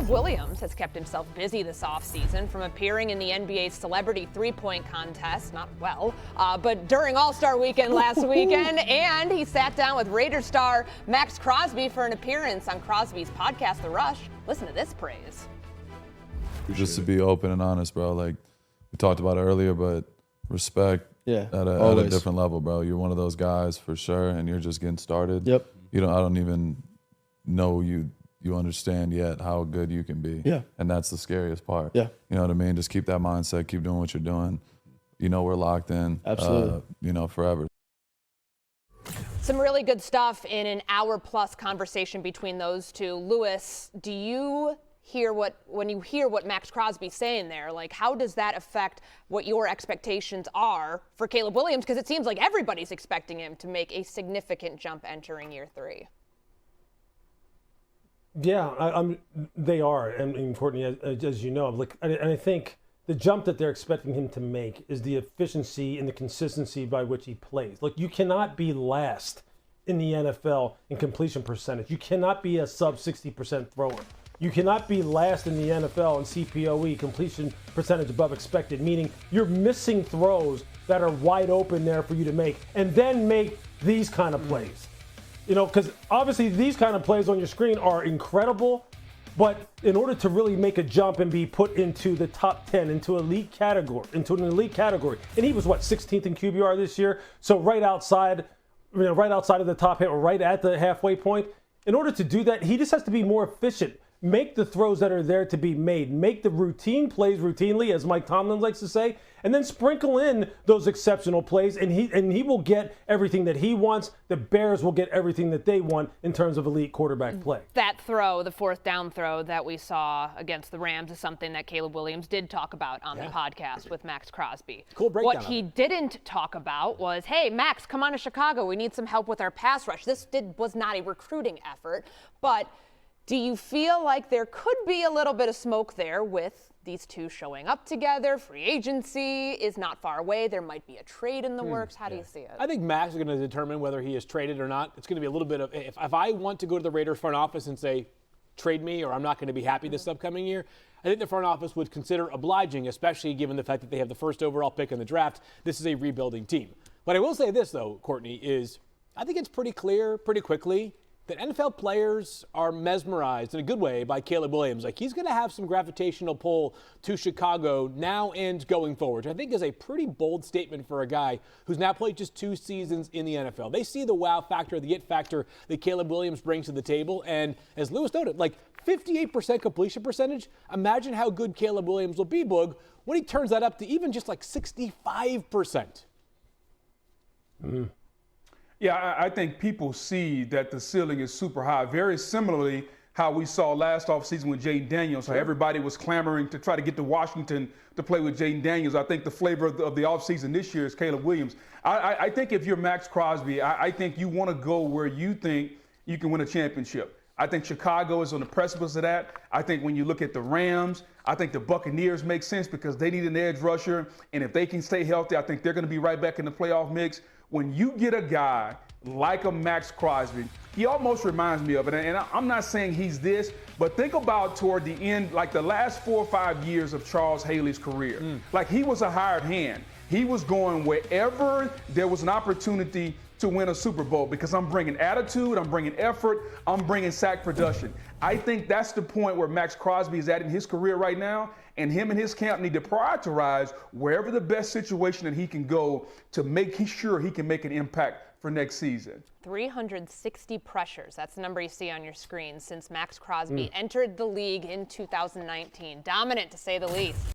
Caleb Williams has kept himself busy this offseason, from appearing in the NBA's celebrity three-point contest, but during All-Star Weekend last weekend, and he sat down with Raiders star Maxx Crosby for an appearance on Crosby's podcast, The Rush. Listen to this praise. Just to be open and honest, bro. Like we talked about it earlier, but respect at a different level, bro. You're one of those guys for sure, and you're just getting started. Yep. I don't even know you understand yet how good you can be. Yeah. And that's the scariest part. Yeah. You know what I mean? Just keep that mindset, keep doing what you're doing. We're locked in. Absolutely. Forever. Some really good stuff in an hour-plus conversation between those two. Lewis, do you hear when you hear what Maxx Crosby's saying there, like how does that affect what your expectations are for Caleb Williams? Because it seems like everybody's expecting him to make a significant jump entering year 3. Yeah, they are. And Courtney, as you know, and I think the jump that they're expecting him to make is the efficiency and the consistency by which he plays. Like, you cannot be last in the NFL in completion percentage. You cannot be a sub 60% thrower. You cannot be last in the NFL in CPOE, completion percentage above expected, meaning you're missing throws that are wide open there for you to make, and then make these kind of plays. Because obviously these kind of plays on your screen are incredible, but in order to really make a jump and be put into the top 10, into an elite category, and he was 16th in QBR this year, so right outside of the top, or right at the halfway point. In order to do that, he just has to be more efficient. Make the throws that are there to be made. Make the routine plays routinely, as Mike Tomlin likes to say, and then sprinkle in those exceptional plays, and he will get everything that he wants. The Bears will get everything that they want in terms of elite quarterback play. That throw, the fourth down throw that we saw against the Rams, is something that Caleb Williams did talk about on the podcast with Maxx Crosby. Cool breakdown. What he didn't talk about was, hey, Max, come on to Chicago. We need some help with our pass rush. This was not a recruiting effort, but do you feel like there could be a little bit of smoke there with these two showing up together? Free agency is not far away. There might be a trade in the works. How do you see it? I think Max is going to determine whether he is traded or not. It's going to be a little bit of, if I want to go to the Raiders front office and say, trade me, or I'm not going to be happy this upcoming year, I think the front office would consider obliging, especially given the fact that they have the first overall pick in the draft. This is a rebuilding team. But I will say this, though, Courtney, is I think it's pretty clear pretty quickly that NFL players are mesmerized in a good way by Caleb Williams. Like, he's going to have some gravitational pull to Chicago now and going forward, which I think is a pretty bold statement for a guy who's now played just 2 seasons in the NFL. They see the wow factor, the it factor that Caleb Williams brings to the table. And as Lewis noted, 58% completion percentage. Imagine how good Caleb Williams will be, Boog, when he turns that up to even just 65%. Mm-hmm. Yeah, I think people see that the ceiling is super high. Very similarly, how we saw last offseason with Jaden Daniels, how everybody was clamoring to try to get to Washington to play with Jaden Daniels. I think the flavor of the offseason this year is Caleb Williams. I think if you're Maxx Crosby, I think you want to go where you think you can win a championship. I think Chicago is on the precipice of that. I think when you look at the Rams, I think the Buccaneers make sense because they need an edge rusher. And if they can stay healthy, I think they're going to be right back in the playoff mix. When you get a guy like a Maxx Crosby, he almost reminds me of it. And I'm not saying he's this, but think about toward the end, the last 4 or 5 years of Charles Haley's career. He was a hired hand. He was going wherever there was an opportunity to win a Super Bowl because I'm bringing attitude, I'm bringing effort, I'm bringing sack production. I think that's the point where Maxx Crosby is at in his career right now, and him and his camp need to prioritize wherever the best situation that he can go to make sure he can make an impact for next season. 360 pressures. That's the number you see on your screen since Maxx Crosby entered the league in 2019. Dominant, to say the least.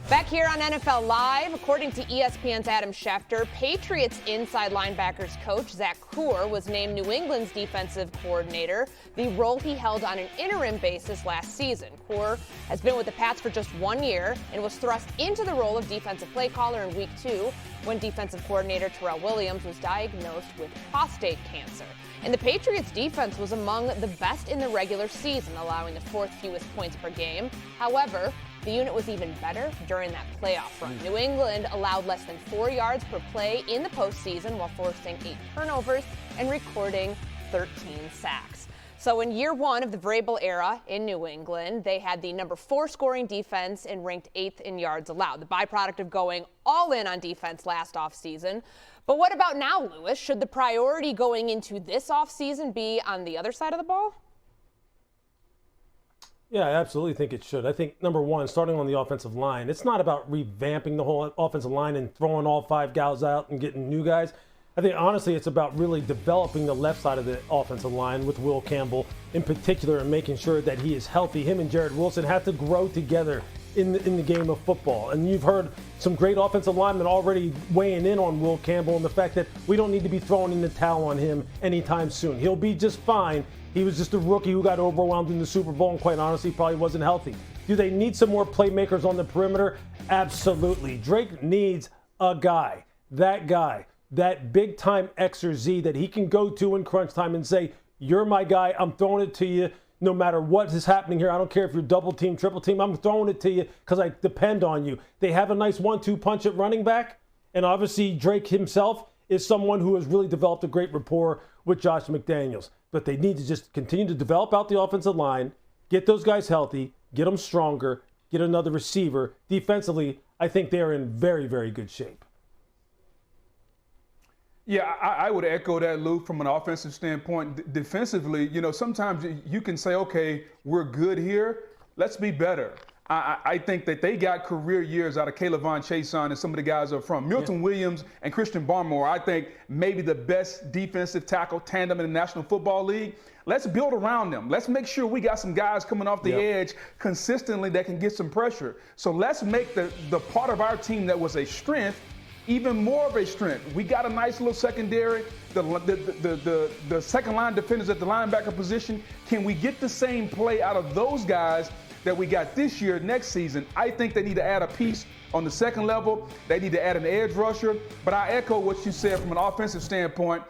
Back here on NFL Live, according to ESPN's Adam Schefter, Patriots inside linebackers coach Zach Kuhr was named New England's defensive coordinator, the role he held on an interim basis last season. Kuhr has been with the Pats for just 1 year and was thrust into the role of defensive play caller in Week 2 when defensive coordinator Terrell Williams was diagnosed with prostate cancer. And the Patriots' defense was among the best in the regular season, allowing the 4th fewest points per game. However, the unit was even better during that playoff run. New England allowed less than 4 yards per play in the postseason while forcing 8 turnovers and recording 13 sacks. So in year one of the Vrabel era in New England, they had the number 4 scoring defense and ranked 8th in yards allowed, the byproduct of going all in on defense last offseason. But what about now, Lewis? Should the priority going into this offseason be on the other side of the ball? Yeah, I absolutely think it should. I think, number one, starting on the offensive line, it's not about revamping the whole offensive line and throwing all 5 guys out and getting new guys. I think, honestly, it's about really developing the left side of the offensive line with Will Campbell in particular and making sure that he is healthy. Him and Jared Wilson have to grow together in the game of football. And you've heard some great offensive linemen already weighing in on Will Campbell and the fact that we don't need to be throwing in the towel on him anytime soon. He'll be just fine. He was just a rookie who got overwhelmed in the Super Bowl and quite honestly probably wasn't healthy. Do they need some more playmakers on the perimeter? Absolutely. Drake needs a guy, that big-time X or Z that he can go to in crunch time and say, you're my guy, I'm throwing it to you no matter what is happening here. I don't care if you're double team, triple team, I'm throwing it to you because I depend on you. They have a nice 1-2 punch at running back, and obviously Drake himself is someone who has really developed a great rapport with Josh McDaniels. But they need to just continue to develop out the offensive line, get those guys healthy, get them stronger, get another receiver. Defensively, I think they're in very, very good shape. Yeah, I would echo that, Luke, from an offensive standpoint. Defensively, sometimes you can say, okay, we're good here. Let's be better. I think that they got career years out of K'Lavon Chaisson and some of the guys up front. Milton Williams and Christian Barmore, I think maybe the best defensive tackle tandem in the National Football League. Let's build around them. Let's make sure we got some guys coming off the edge consistently that can get some pressure. So let's make the part of our team that was a strength even more of a strength. We got a nice little secondary. The second line defenders at the linebacker position. Can we get the same play out of those guys that we got this year, next season? I think they need to add a piece on the second level. They need to add an edge rusher. But I echo what you said from an offensive standpoint.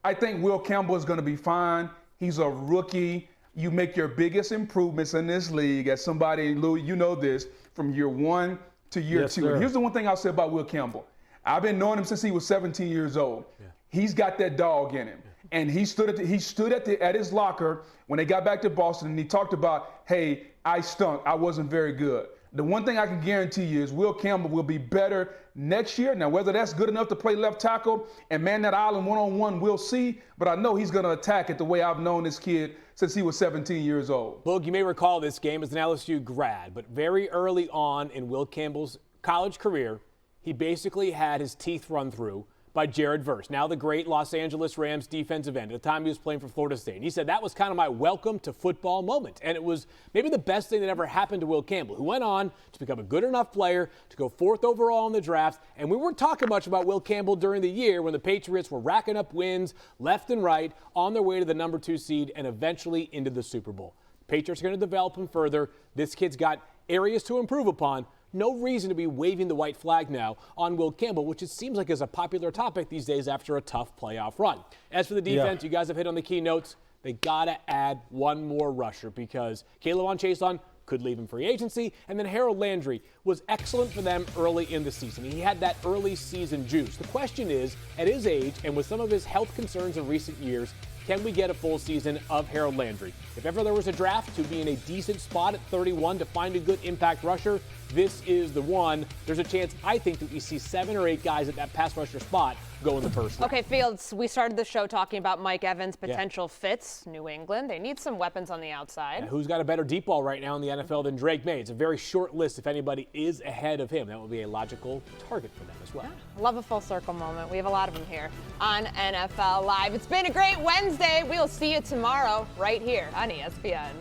I think Will Campbell is going to be fine. He's a rookie. You make your biggest improvements in this league as somebody, Lou, you know this, from year 1 to year 2. Sir. And here's the one thing I'll say about Will Campbell. I've been knowing him since he was 17 years old. Yeah. He's got that dog in him. Yeah. And he stood at his locker when they got back to Boston and he talked about, hey, I stunk. I wasn't very good. The one thing I can guarantee you is Will Campbell will be better next year. Now, whether that's good enough to play left tackle and man that island one-on-one, we'll see. But I know he's going to attack it the way I've known this kid since he was 17 years old. Boog, you may recall this game as an LSU grad, but very early on in Will Campbell's college career, he basically had his teeth run through by Jared Verse, now the great Los Angeles Rams defensive end. At the time he was playing for Florida State. And he said that was kind of my welcome to football moment. And it was maybe the best thing that ever happened to Will Campbell, who went on to become a good enough player to go 4th overall in the draft. And we weren't talking much about Will Campbell during the year when the Patriots were racking up wins left and right on their way to the number 2 seed and eventually into the Super Bowl. The Patriots are going to develop him further. This kid's got areas to improve upon. No reason to be waving the white flag now on Will Campbell, which it seems like is a popular topic these days after a tough playoff run. As for the defense, you guys have hit on the key notes. They got to add one more rusher because K'Lavon Chaisson could leave in free agency, and then Harold Landry was excellent for them early in the season. He had that early season juice. The question is, at his age and with some of his health concerns in recent years, can we get a full season of Harold Landry? If ever there was a draft to be in a decent spot at 31 to find a good impact rusher, this is the one. There's a chance, I think, that we see 7 or 8 guys at that pass rusher spot go in the first round. Okay, Fields, we started the show talking about Mike Evans' potential fits. New England, they need some weapons on the outside. Who's got a better deep ball right now in the NFL than Drake May? It's a very short list if anybody is ahead of him. That would be a logical target for them as well. Yeah, love a full circle moment. We have a lot of them here on NFL Live. It's been a great Wednesday. We'll see you tomorrow right here on ESPN.